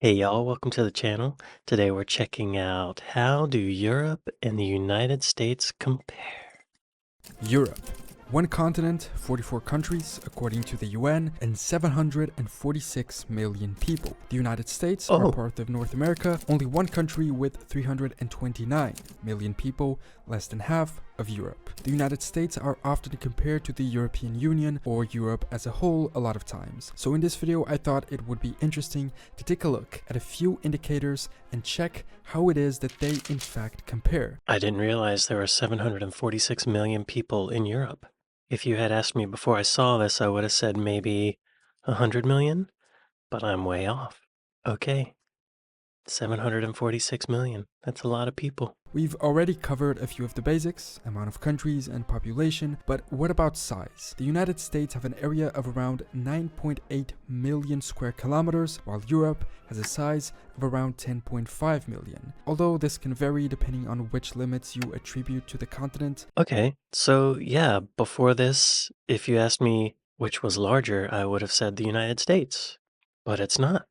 Hey y'all, welcome to the channel. Today we're checking out how do Europe and the United States compare? Europe. One continent, 44 countries, according to the UN, and 746 million people. The United States are Oh, part of North America, only one country with 329 million people, less than half of Europe. The United States are often compared to the European Union or Europe as a whole a lot of times. So in this video I thought it would be interesting to take a look at a few indicators and check how it is that they in fact compare. I didn't realize there were 746 million people in Europe. If you had asked me before I saw this, I would have said maybe 100 million, but I'm way off. Okay, 746 million. That's a lot of people. We've already covered a few of the basics, amount of countries and population, but what about size? The United States have an area of around 9.8 million square kilometers, while Europe has a size of around 10.5 million, although this can vary depending on which limits you attribute to the continent. Okay, so yeah, before this, if you asked me which was larger, I would have said the United States, but it's not.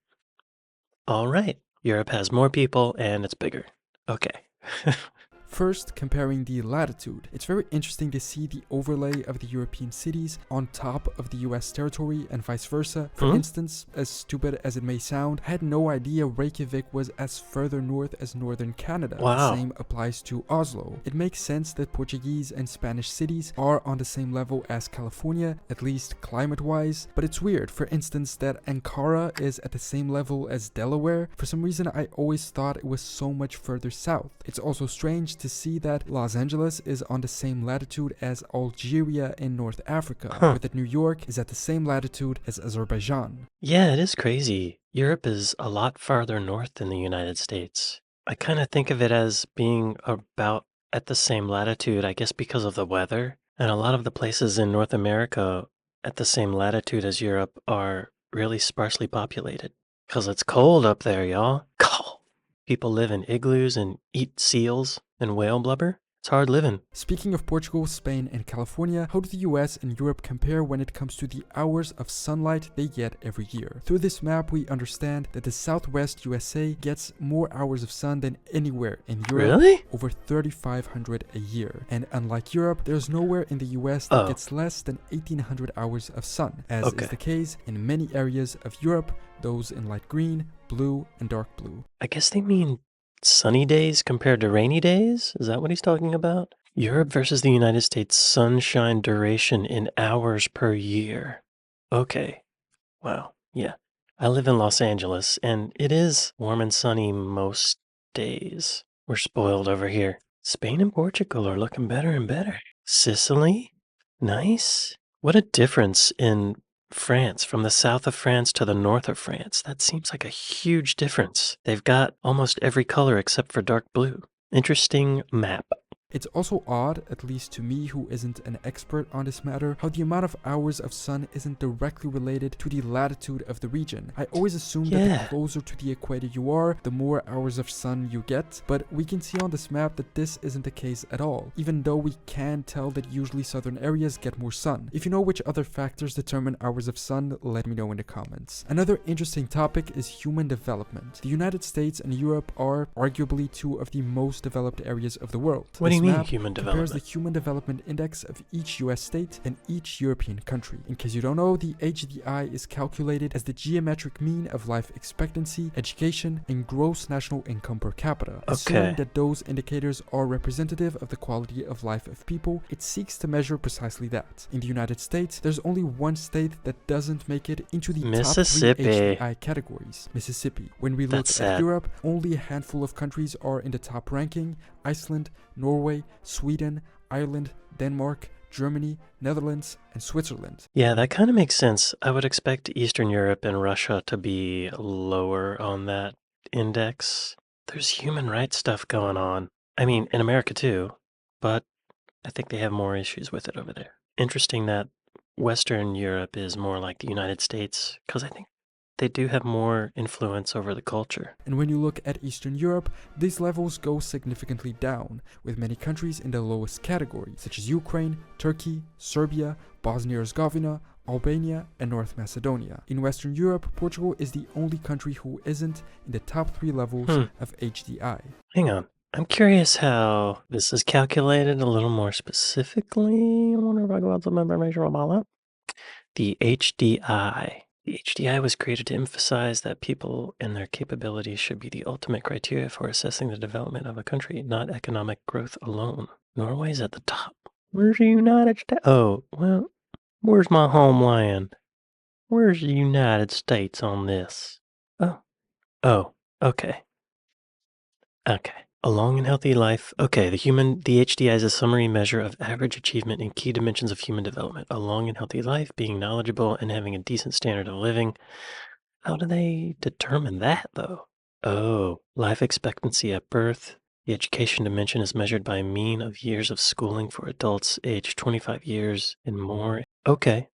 All right. Europe has more people and it's bigger. Okay. First, comparing the latitude. It's very interesting to see the overlay of the European cities on top of the US territory and vice versa. For instance, as stupid as it may sound, I had no idea Reykjavik was as further north as northern Canada. Wow. The same applies to Oslo. It makes sense that Portuguese and Spanish cities are on the same level as California, at least climate-wise, but it's weird, for instance, that Ankara is at the same level as Delaware. For some reason, I always thought it was so much further south. It's also strange to see that Los Angeles is on the same latitude as Algeria in North Africa, or that New York is at the same latitude as Azerbaijan. Yeah, it is crazy. Europe is a lot farther north than the United States. I kind of think of it as being about at the same latitude, I guess because of the weather. And a lot of the places in North America at the same latitude as Europe are really sparsely populated. Because it's cold up there, y'all. Cold. People live in igloos and eat seals and whale blubber. It's hard living. Speaking of Portugal, Spain, and California, how do the US and Europe compare when it comes to the hours of sunlight they get every year? Through this map, we understand that the Southwest USA gets more hours of sun than anywhere in Europe, Really? over 3,500 a year. And unlike Europe, there's nowhere in the US that gets less than 1,800 hours of sun, as is the case in many areas of Europe, those in light green, blue, and dark blue. I guess they mean sunny days compared to rainy days? Is that what he's talking about? Europe versus the United States sunshine duration in hours per year. Okay. Wow. Yeah. I live in Los Angeles, and it is warm and sunny most days. We're spoiled over here. Spain and Portugal are looking better and better. Sicily? Nice. What a difference in France, from the south of France to the north of France. That seems like a huge difference. They've got almost every color except for dark blue. Interesting map. It's also odd, at least to me who isn't an expert on this matter, how the amount of hours of sun isn't directly related to the latitude of the region. I always assume that the closer to the equator you are, the more hours of sun you get, but we can see on this map that this isn't the case at all, even though we can tell that usually southern areas get more sun. If you know which other factors determine hours of sun, let me know in the comments. Another interesting topic is human development. The United States and Europe are arguably two of the most developed areas of the world. What do you mean map human compares development? the Human Development Index of each US state and each European country. In case you don't know, the HDI is calculated as the geometric mean of life expectancy, education, and gross national income per capita. Assuming that those indicators are representative of the quality of life of people, it seeks to measure precisely that. In the United States, there's only one state that doesn't make it into the top 3 HDI categories, Mississippi. When we look at Europe, only a handful of countries are in the top ranking: Iceland, Norway, Sweden, Ireland, Denmark, Germany, Netherlands, and Switzerland. Yeah, that kind of makes sense. I would expect Eastern Europe and Russia to be lower on that index. There's human rights stuff going on. I mean, in America too, but I think they have more issues with it over there. Interesting that Western Europe is more like the United States, because I think they do have more influence over the culture. And when you look at Eastern Europe, these levels go significantly down, with many countries in the lowest category, such as Ukraine, Turkey, Serbia, Bosnia-Herzegovina, Albania, and North Macedonia. In Western Europe, Portugal is the only country who isn't in the top 3 levels of HDI. Hang on. I'm curious how this is calculated a little more specifically. I wonder if I go out some information about that. The HDI. The HDI was created to emphasize that people and their capabilities should be the ultimate criteria for assessing the development of a country, not economic growth alone. Norway's at the top. Where's the United States? Oh, well, where's my homeland? Where's the United States on this? Oh, okay. A long and healthy life. Okay, the HDI is a summary measure of average achievement in key dimensions of human development. A long and healthy life, being knowledgeable and having a decent standard of living. How do they determine that, though? Oh, life expectancy at birth. The education dimension is measured by a mean of years of schooling for adults aged 25 years and more. Okay.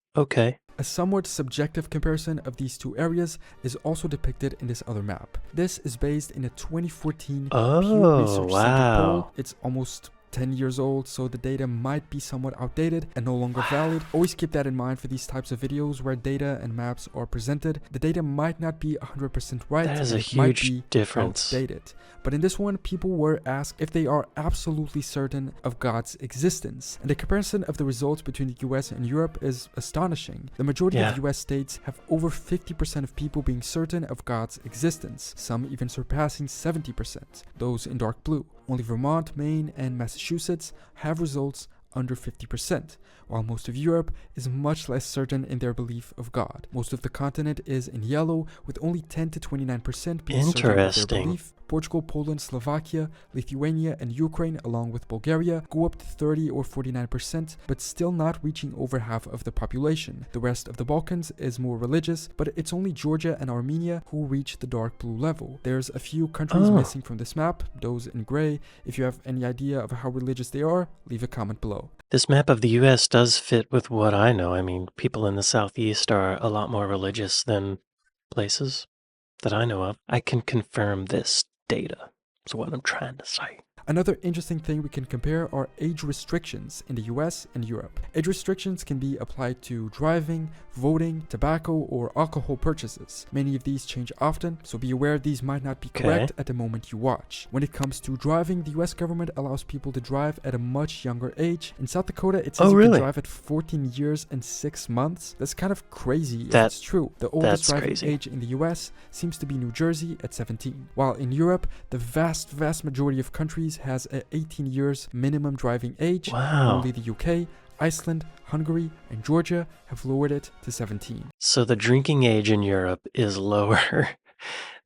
A somewhat subjective comparison of these two areas is also depicted in this other map. This is based in a 2014 Pew Research Center poll. It's almost 10 years old, so the data might be somewhat outdated and no longer valid. Always keep that in mind for these types of videos where data and maps are presented. The data might not be 100% right. That is a huge difference. Outdated. But in this one, people were asked if they are absolutely certain of God's existence. And the comparison of the results between the US and Europe is astonishing. The majority of US states have over 50% of people being certain of God's existence, some even surpassing 70%, those in dark blue. Only Vermont, Maine, and Massachusetts have results under 50%, while most of Europe is much less certain in their belief of God. Most of the continent is in yellow, with only 10 to 29% being certain of their belief. Portugal, Poland, Slovakia, Lithuania, and Ukraine, along with Bulgaria, go up to 30 or 49%, but still not reaching over half of the population. The rest of the Balkans is more religious, but it's only Georgia and Armenia who reach the dark blue level. There's a few countries missing from this map, those in gray. If you have any idea of how religious they are, leave a comment below. This map of the US does fit with what I know. I mean, people in the Southeast are a lot more religious than places that I know of. I can confirm this data. That's what I'm trying to say. Another interesting thing we can compare are age restrictions in the US and Europe. Age restrictions can be applied to driving, voting, tobacco, or alcohol purchases. Many of these change often, so be aware these might not be correct at the moment you watch. When it comes to driving, the US government allows people to drive at a much younger age. In South Dakota, it says you can drive at 14 years and 6 months. That's kind of crazy if it's true. The oldest driving age in the US seems to be New Jersey at 17. While in Europe, the vast majority of countries has a 18 years minimum driving age. Only the UK, Iceland, Hungary, and Georgia have lowered it to 17. So the drinking age in Europe is lower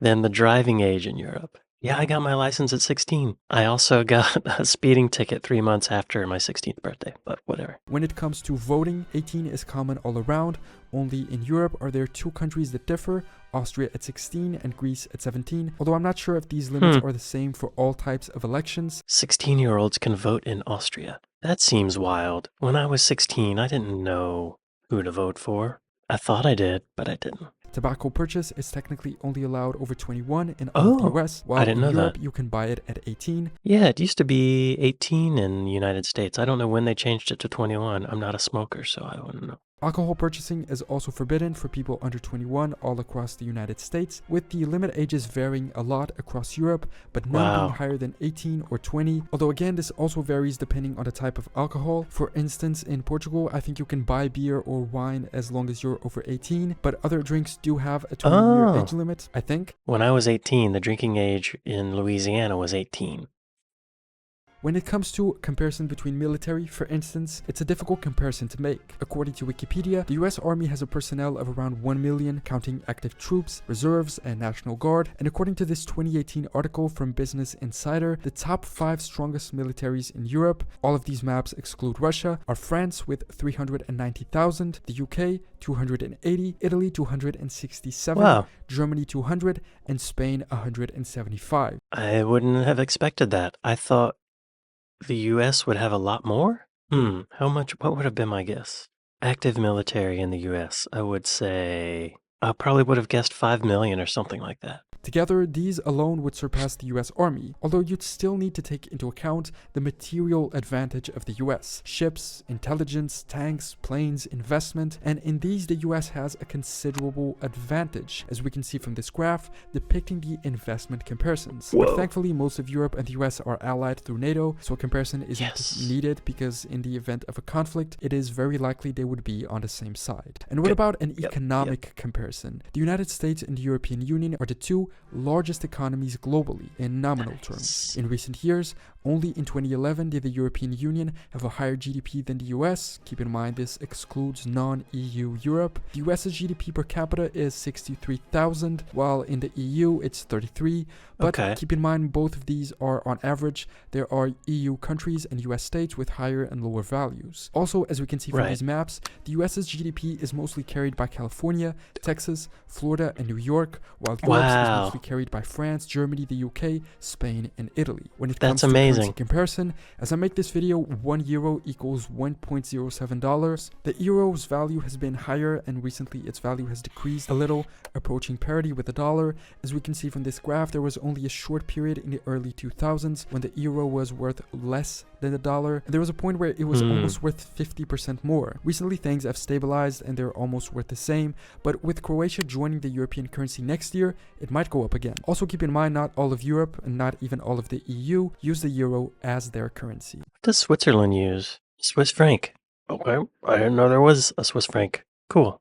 than the driving age in Europe. Yeah, I got my license at 16. I also got a speeding ticket 3 months after my 16th birthday, but whatever. When it comes to voting, 18 is common all around. Only in Europe are there two countries that differ, Austria at 16 and Greece at 17, although I'm not sure if these limits are the same for all types of elections. 16-year-olds can vote in Austria. That seems wild. When I was 16, I didn't know who to vote for. I thought I did, but I didn't. Tobacco purchase is technically only allowed over 21 in all of the US, while in Europe you can buy it at 18. Yeah, it used to be 18 in the United States. I don't know when they changed it to 21. I'm not a smoker, so I wouldn't know. Alcohol purchasing is also forbidden for people under 21 all across the United States, with the limit ages varying a lot across Europe, but none being higher than 18 or 20. Although again, this also varies depending on the type of alcohol. For instance, in Portugal, I think you can buy beer or wine as long as you're over 18, but other drinks do have a 20-year age limit, I think. When I was 18, the drinking age in Louisiana was 18. When it comes to comparison between military, for instance, it's a difficult comparison to make. According to Wikipedia, the US Army has a personnel of around 1 million, counting active troops, reserves, and National Guard. And according to this 2018 article from Business Insider, the top 5 strongest militaries in Europe, all of these maps exclude Russia, are France with 390,000, the UK 280, Italy 267, Germany 200, and Spain 175. I wouldn't have expected that. I thought the US would have a lot more? What would have been my guess? Active military in the US, I would say, I probably would have guessed 5 million or something like that. Together, these alone would surpass the US Army, although you'd still need to take into account the material advantage of the US: ships, intelligence, tanks, planes, investment, and in these the US has a considerable advantage, as we can see from this graph depicting the investment comparisons. But Whoa. thankfully, most of Europe and the US are allied through NATO, so a comparison isn't Yes. needed, because in the event of a conflict, it is very likely they would be on the same side. And what Good. about an Yep, economic comparison? The United States and the European Union are the two largest economies globally in nominal terms. In recent years, only in 2011 did the European Union have a higher GDP than the US. Keep in mind this excludes non-EU Europe. The US's GDP per capita is 63,000, while in the EU it's 33. But Okay. keep in mind both of these are on average. There are EU countries and US states with higher and lower values. Also, as we can see from Right. these maps, the US's GDP is mostly carried by California, Texas, Florida, and New York, while Europe's is Wow. mostly carried by France, Germany, the UK, Spain, and Italy. When it That's comes to currency amazing. comparison, as I make this video, €1 equals $1.07. The euro's value has been higher, and recently its value has decreased a little, approaching parity with the dollar. As we can see from this graph, there was only a short period in the early 2000s when the euro was worth less than the dollar, and there was a point where it was almost worth 50% more. Recently things have stabilized and they're almost worth the same, but with Croatia joining the European currency next year, it might go up again. Also keep in mind, not all of Europe and not even all of the EU use the euro as their currency. What does Switzerland use? Swiss franc. Okay. I didn't know there was a Swiss franc. Cool.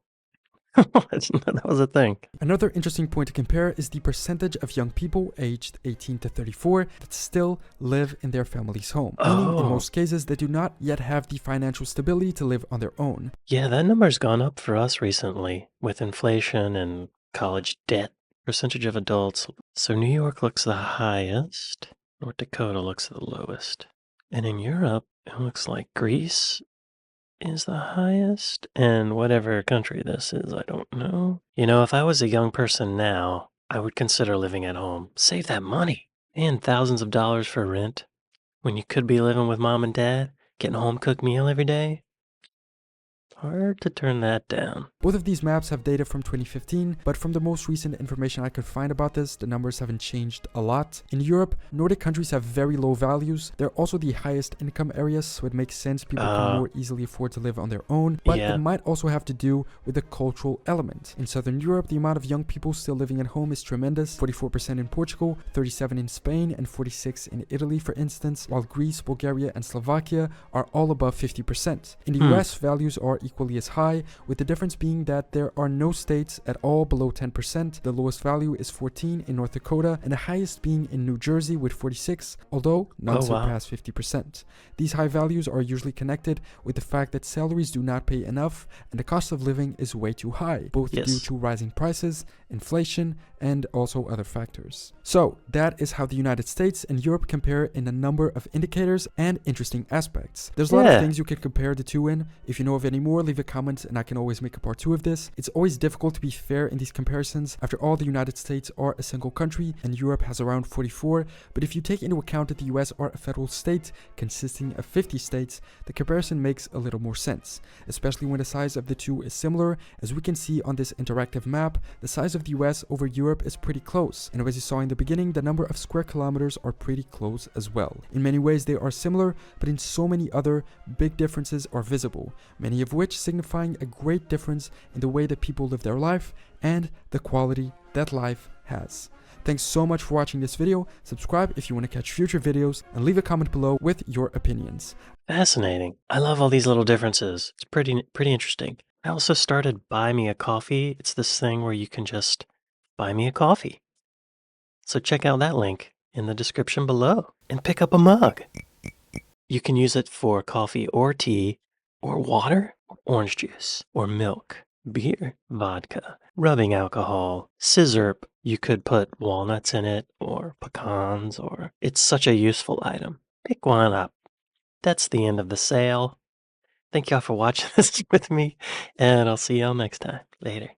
I didn't know that was a thing. Another interesting point to compare is the percentage of young people aged 18 to 34 that still live in their family's home, meaning in Oh. most cases they do not yet have the financial stability to live on their own. Yeah, that number's gone up for us recently with inflation and college debt. Percentage of adults. So New York looks the highest. North Dakota looks the lowest. And in Europe, it looks like Greece is the highest, and whatever country this is, I don't know. You know, if I was a young person now, I would consider living at home. Save that money. And thousands of dollars for rent when you could be living with mom and dad, getting a home-cooked meal every day. Hard to turn that down. Both of these maps have data from 2015, but from the most recent information I could find about this, the numbers haven't changed a lot. In Europe, Nordic countries have very low values. They're also the highest income areas, so it makes sense people can more easily afford to live on their own. But Yeah. it might also have to do with the cultural element. In Southern Europe, the amount of young people still living at home is tremendous: 44% in Portugal, 37% in Spain, and 46% in Italy, for instance, while Greece, Bulgaria, and Slovakia are all above 50%. In the US, values are equally as high, with the difference being that there are no states at all below 10%. The lowest value is 14 in North Dakota, and the highest being in New Jersey with 46, although none surpass 50%. These high values are usually connected with the fact that salaries do not pay enough and the cost of living is way too high, both due to rising prices, inflation, and also other factors. So that is how the United States and Europe compare in a number of indicators and interesting aspects. There's a lot of things you can compare the two in. If you know of any more, leave a comment and I can always make a part 2 of this. It's always difficult to be fair in these comparisons. After all, the United States are a single country and Europe has around 44, but if you take into account that the US are a federal state consisting of 50 states, the comparison makes a little more sense, especially when the size of the two is similar. As we can see on this interactive map, the size of the US over Europe is pretty close, and as you saw in the beginning, the number of square kilometers are pretty close as well. In many ways they are similar, but in so many other big differences are visible, many of which signifying a great difference in the way that people live their life and the quality that life has. Thanks so much for watching this video. Subscribe if you want to catch future videos, and leave a comment below with your opinions. Fascinating. I love all these little differences. It's pretty interesting. I also started Buy Me a Coffee. It's this thing where you can just buy me a coffee. So check out that link in the description below and pick up a mug. You can use it for coffee or tea or water or orange juice or milk, beer, vodka, rubbing alcohol, scissor. You could put walnuts in it or pecans, or it's such a useful item. Pick one up. That's the end of the sale. Thank y'all for watching this with me, and I'll see y'all next time. Later.